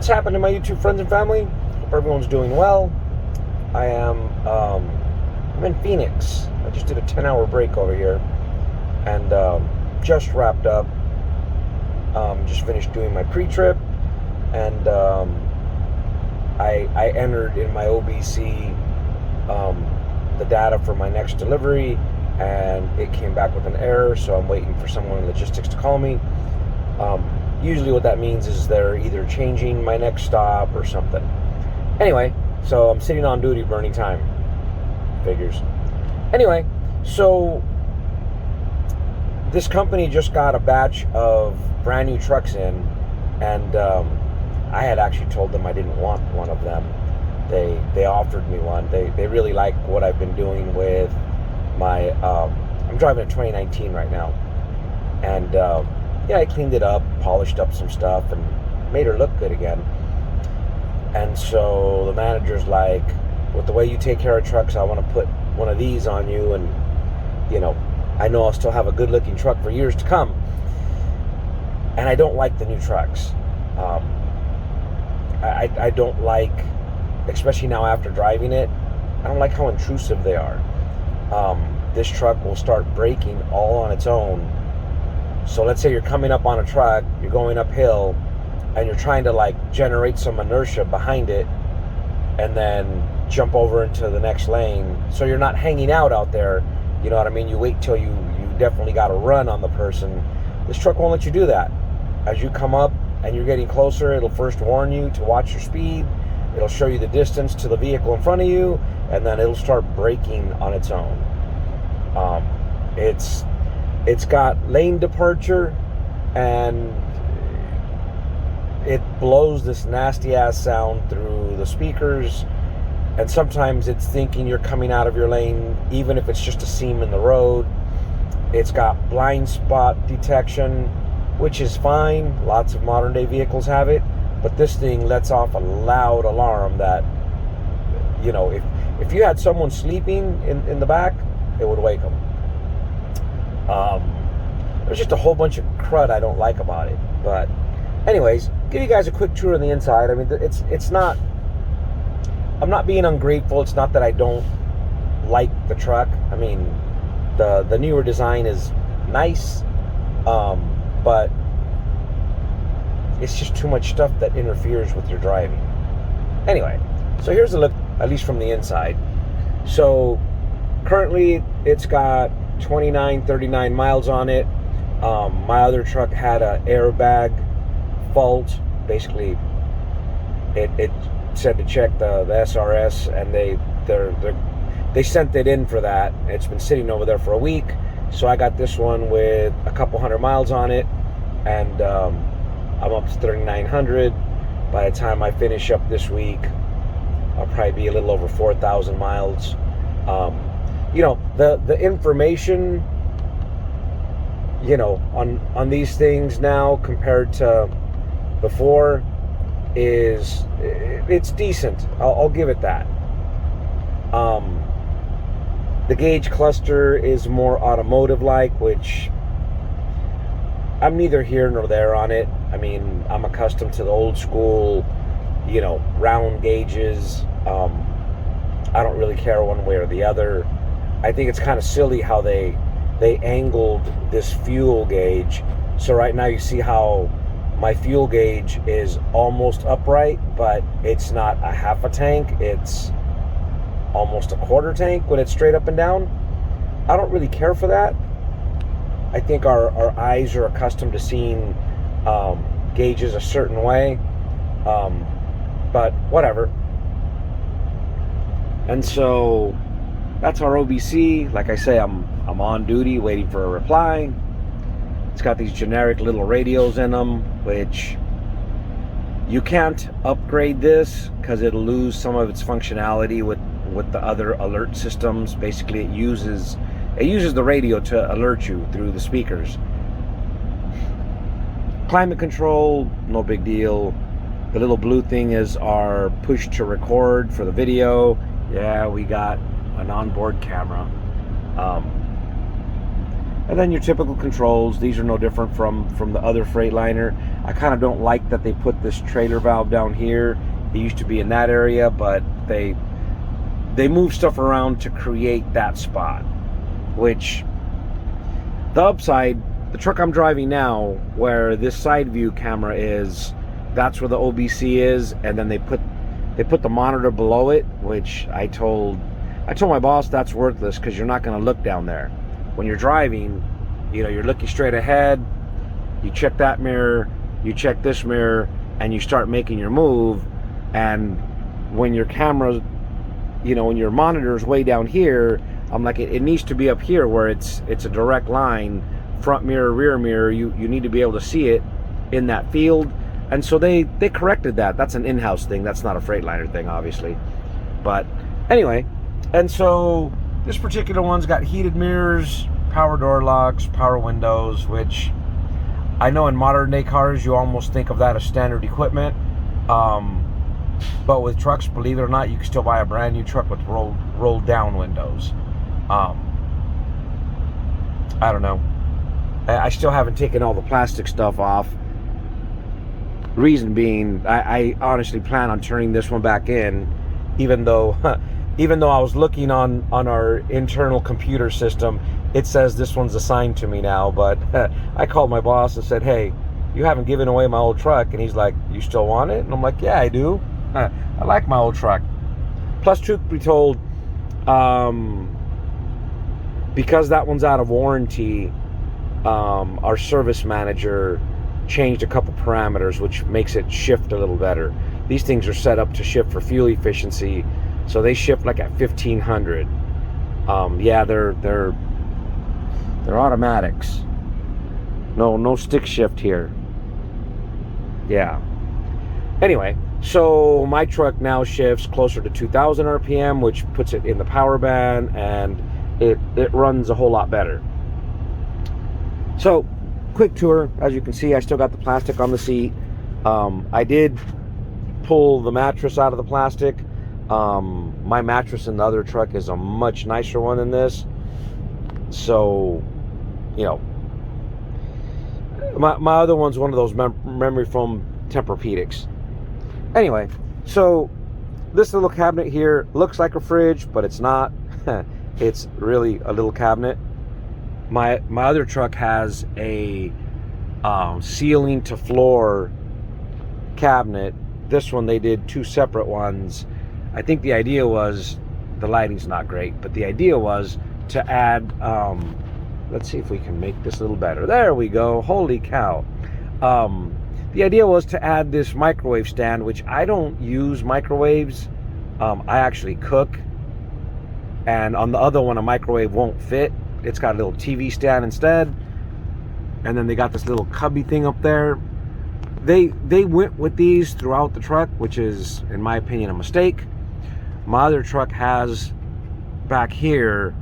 What's happening, my YouTube friends and family? Hope everyone's doing well. I am I'm in Phoenix. I just did a 10-hour break over here, and just wrapped up. Just finished doing my pre-trip, and I entered in my OBC the data for my next delivery, and it came back with an error, so I'm waiting for someone in logistics to call me. Usually what that means is they're either changing my next stop or something. Anyway, so I'm sitting on duty burning time. Figures. Anyway, so this company just got a batch of brand new trucks in, and I had actually told them I didn't want one of them. They offered me one. They really like what I've been doing with my I'm driving a 2019 right now, and yeah, I cleaned it up, polished up some stuff, and made her look good again. And so the manager's like, with the way you take care of trucks, I want to put one of these on you, and you know, I know I'll still have a good looking truck for years to come. And I don't like the new trucks. I don't like, especially now after driving it, I don't like how intrusive they are. This truck will start braking all on its own. So let's say you're coming up on a truck, you're going uphill, and you're trying to like generate some inertia behind it, and then jump over into the next lane. So you're not hanging out there, you know what I mean? You wait till you definitely got to run on the person. This truck won't let you do that. As you come up and you're getting closer, it'll first warn you to watch your speed. It'll show you the distance to the vehicle in front of you, and then it'll start braking on its own. It's got lane departure, and it blows this nasty ass sound through the speakers, and sometimes it's thinking you're coming out of your lane, even if it's just a seam in the road. It's got blind spot detection, which is fine. Lots of modern day vehicles have it, but this thing lets off a loud alarm that, you know, if you had someone sleeping in the back, it would wake them. There's just a whole bunch of crud I don't like about it. But anyways, give you guys a quick tour on the inside. I mean, it's not, I'm not being ungrateful. It's not that I don't like the truck. I mean, the newer design is nice, but it's just too much stuff that interferes with your driving. Anyway, so here's a look, at least from the inside. So currently it's got 39 miles on it. My other truck had an airbag fault. Basically, it said to check the SRS, and they sent it in for that. It's been sitting over there for a week. So I got this one with a couple hundred miles on it, and I'm up to 3,900. By the time I finish up this week, I'll probably be a little over 4,000 miles. You know, the information, you know, on these things now compared to before it's decent. I'll give it that. The gauge cluster is more automotive-like, which I'm neither here nor there on it. I mean, I'm accustomed to the old school, you know, round gauges. I don't really care one way or the other. I think it's kind of silly how they angled this fuel gauge. So right now you see how my fuel gauge is almost upright, but it's not a half a tank. It's almost a quarter tank when it's straight up and down. I don't really care for that. I think our eyes are accustomed to seeing gauges a certain way, but whatever. And so that's our OBC. Like I say, I'm on duty waiting for a reply. It's got these generic little radios in them, which you can't upgrade this because it'll lose some of its functionality with the other alert systems. Basically, it uses the radio to alert you through the speakers. Climate control, no big deal. The little blue thing is our push to record for the video. Yeah, we got an onboard camera. And then your typical controls. These are no different from the other Freightliner. I kind of don't like that they put this trailer valve down here. It used to be in that area, but they move stuff around to create that spot. Which, the upside, the truck I'm driving now, where this side view camera is, that's where the OBC is, and then they put the monitor below it, which I told my boss that's worthless because you're not going to look down there. When you're driving, you know, you're looking straight ahead, you check that mirror, you check this mirror, and you start making your move. And when your camera, you know, when your monitor's way down here, I'm like, it needs to be up here where it's a direct line, front mirror, rear mirror. You need to be able to see it in that field. And so they corrected that. That's an in-house thing. That's not a Freightliner thing, obviously. But anyway, and so this particular one's got heated mirrors, power door locks, power windows, which I know in modern day cars you almost think of that as standard equipment. But with trucks, believe it or not, you can still buy a brand new truck with rolled down windows. I don't know. I still haven't taken all the plastic stuff off. Reason being, I honestly plan on turning this one back in, even though I was looking on our internal computer system, it says this one's assigned to me now. But I called my boss and said, hey, you haven't given away my old truck. And he's like, you still want it? And I'm like, yeah, I do. I like my old truck. Plus, truth be told, because that one's out of warranty, our service manager changed a couple parameters, which makes it shift a little better. These things are set up to shift for fuel efficiency, so they shift like at 1500. Yeah, they're automatics. No stick shift here. Yeah. Anyway, so my truck now shifts closer to 2000 RPM, which puts it in the power band, and it runs a whole lot better. So, quick tour. As you can see, I still got the plastic on the seat. I did pull the mattress out of the plastic. My mattress in the other truck is a much nicer one than this. So, you know, my other one's one of those memory foam Tempur-Pedics. Anyway, so this little cabinet here looks like a fridge, but it's not. It's really a little cabinet. My other truck has a ceiling to floor cabinet. This one, they did two separate ones. I think the idea was, the lighting's not great, but the idea was to add, let's see if we can make this a little better. There we go. Holy cow. The idea was to add this microwave stand, which I don't use microwaves. I actually cook. And on the other one, a microwave won't fit. It's got a little TV stand instead. And then they got this little cubby thing up there. They went with these throughout the truck, which is, in my opinion, a mistake. My other truck has back here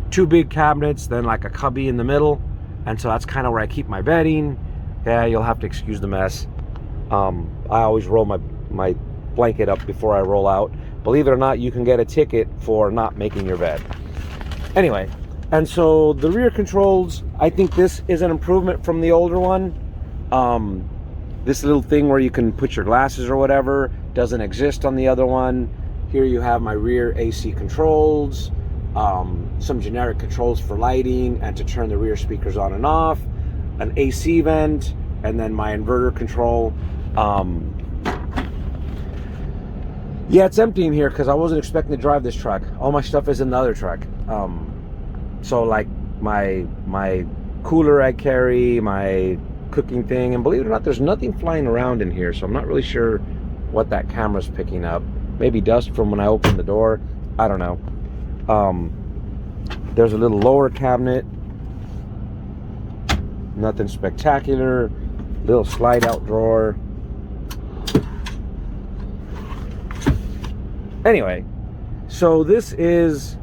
two big cabinets, then like a cubby in the middle. And so that's kind of where I keep my bedding. Yeah, you'll have to excuse the mess. I always roll my blanket up before I roll out. Believe it or not, you can get a ticket for not making your bed. Anyway, and so the rear controls, I think this is an improvement from the older one. This little thing where you can put your glasses or whatever doesn't exist on the other one. Here you have my rear AC controls, some generic controls for lighting and to turn the rear speakers on and off, an AC vent, and then my inverter control. Yeah, it's empty in here because I wasn't expecting to drive this truck. All my stuff is in the other truck. So like my cooler I carry, my cooking thing, and believe it or not, there's nothing flying around in here, so I'm not really sure what that camera's picking up. Maybe dust from when I opened the door. I don't know. There's a little lower cabinet. Nothing spectacular. Little slide out drawer. Anyway, so this is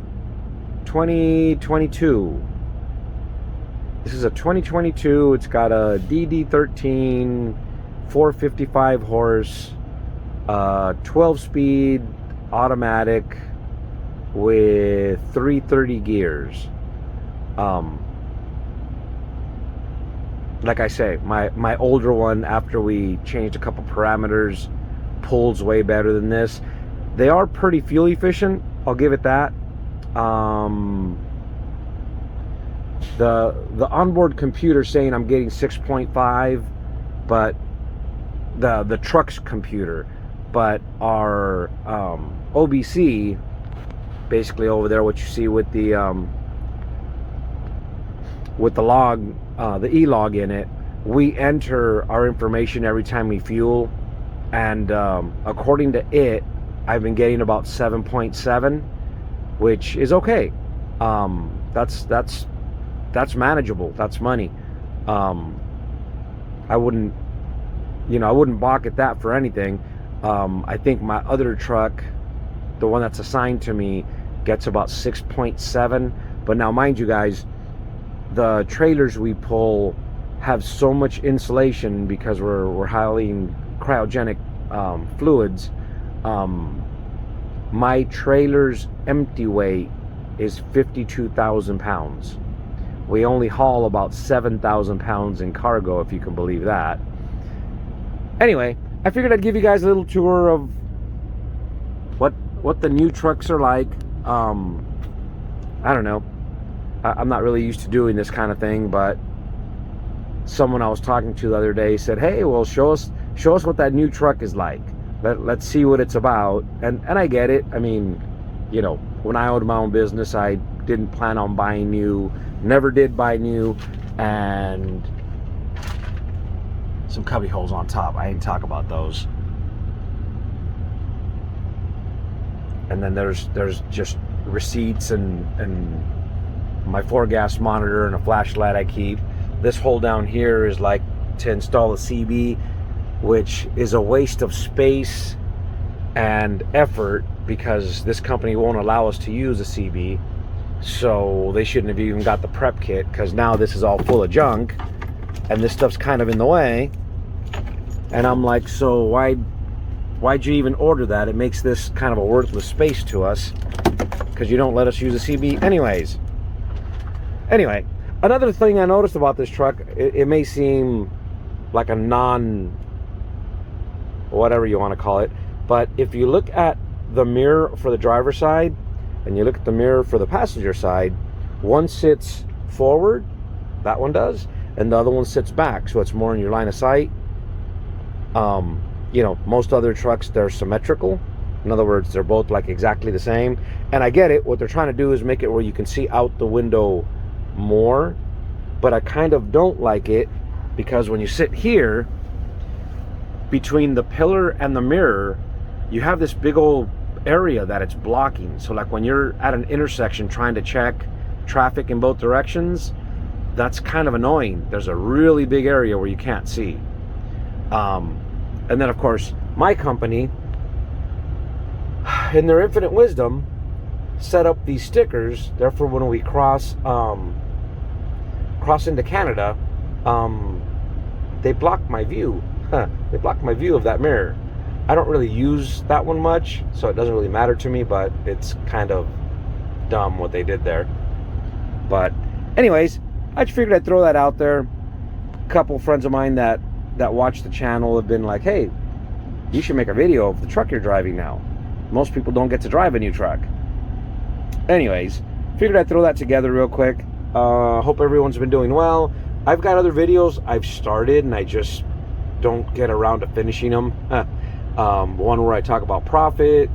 2022. This is a 2022. It's got a DD13, 455 horse, 12-speed automatic with 330 gears. Like I say, my older one, after we changed a couple parameters, pulls way better than this. They are pretty fuel efficient, I'll give it that. The onboard computer saying I'm getting 6.5, but the truck's computer, but our OBC, basically over there, what you see with the log, the e-log in it, we enter our information every time we fuel, and according to it, I've been getting about 7.7, which is okay. That's manageable. That's money. I wouldn't balk at that for anything. I think my other truck, the one that's assigned to me, gets about 6.7. But now, mind you guys, the trailers we pull have so much insulation because we're hauling cryogenic fluids. My trailer's empty weight is 52,000 pounds. We only haul about 7,000 pounds in cargo, if you can believe that. Anyway, I figured I'd give you guys a little tour of what the new trucks are like. I don't know. I'm not really used to doing this kind of thing, but someone I was talking to the other day said, "Hey, well, show us what that new truck is like. Let's see what it's about." And I get it. I mean, you know, when I owned my own business, I didn't plan on buying new, never did buy new, and some cubby holes on top. I didn't talk about those. And then there's just receipts and my 4-gas monitor and a flashlight I keep. This hole down here is like to install a CB, which is a waste of space and effort because this company won't allow us to use a CB. So they shouldn't have even got the prep kit, because now this is all full of junk and this stuff's kind of in the way. And I'm like, so why'd you even order that? It makes this kind of a worthless space to us because you don't let us use a CB anyways. Anyway, another thing I noticed about this truck, it may seem like a whatever you want to call it, but if you look at the mirror for the driver's side and you look at the mirror for the passenger side, one sits forward, that one does, and the other one sits back, so it's more in your line of sight. You know, most other trucks, they're symmetrical. In other words, they're both like exactly the same. And I get it. What they're trying to do is make it where you can see out the window more, but I kind of don't like it, because when you sit here between the pillar and the mirror, you have this big old area that it's blocking. So like when you're at an intersection trying to check traffic in both directions, that's kind of annoying. There's a really big area where you can't see. And then of course my company, in their infinite wisdom, set up these stickers. Therefore, when we cross into Canada, they block my view. They block my view of that mirror. I don't really use that one much, so it doesn't really matter to me, but it's kind of dumb what they did there. But anyways, I just figured I'd throw that out there. A couple friends of mine that watch the channel have been like, "Hey, you should make a video of the truck you're driving now. Most people don't get to drive a new truck." Anyways, figured I'd throw that together real quick. Hope everyone's been doing well. I've got other videos I've started and I just don't get around to finishing them. One where I talk about profit,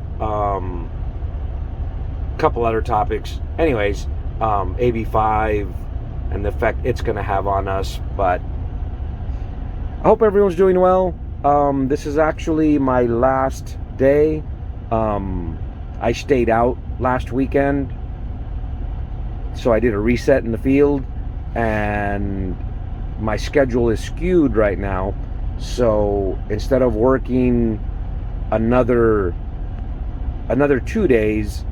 couple other topics. Anyways, AB5 and the effect it's going to have on us. But I hope everyone's doing well. This is actually my last day. I stayed out last weekend, so I did a reset in the field, and my schedule is skewed right now. So instead of working another 2 days,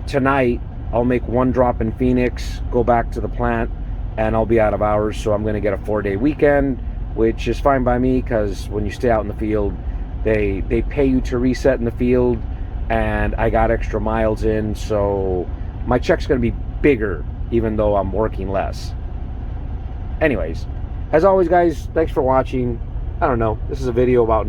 tonight I'll make one drop in Phoenix, go back to the plant, and I'll be out of hours. So I'm going to get a 4-day weekend, which is fine by me, because when you stay out in the field, they pay you to reset in the field, and I got extra miles in, so my check's going to be bigger even though I'm working less. Anyways, as always, guys, thanks for watching. I don't know, this is a video about